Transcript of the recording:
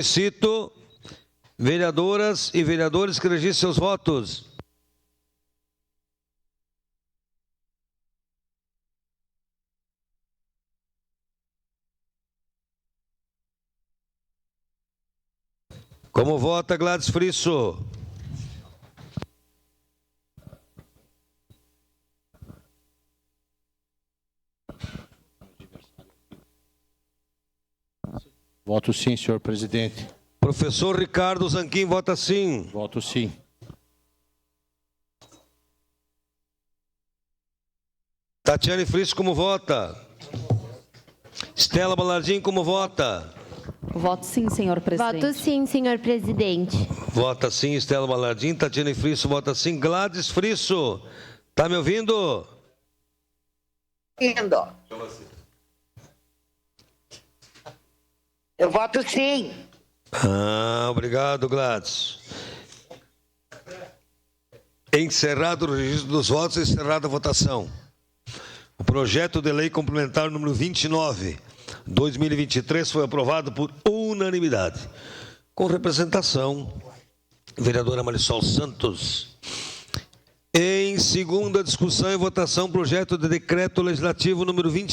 Solicito, vereadoras e vereadores, que registrem seus votos. Como vota Gladys Frisso? Voto sim, senhor presidente. Professor Ricardo Zanquim vota sim. Voto sim. Tatiane Frisso, como vota? Estela Balardim, como vota? Voto sim, senhor presidente. Voto sim, senhor presidente. Vota sim, Estela Balardim. Tatiane Frisso vota sim. Gladys Frisso, tá me ouvindo? Indo. Eu voto sim. Obrigado, Gladys. Encerrado o registro dos votos, encerrada a votação. O projeto de lei complementar número 29, 2023, foi aprovado por unanimidade. Com representação, vereadora Marisol Santos. Em segunda discussão e votação, projeto de decreto legislativo número 20.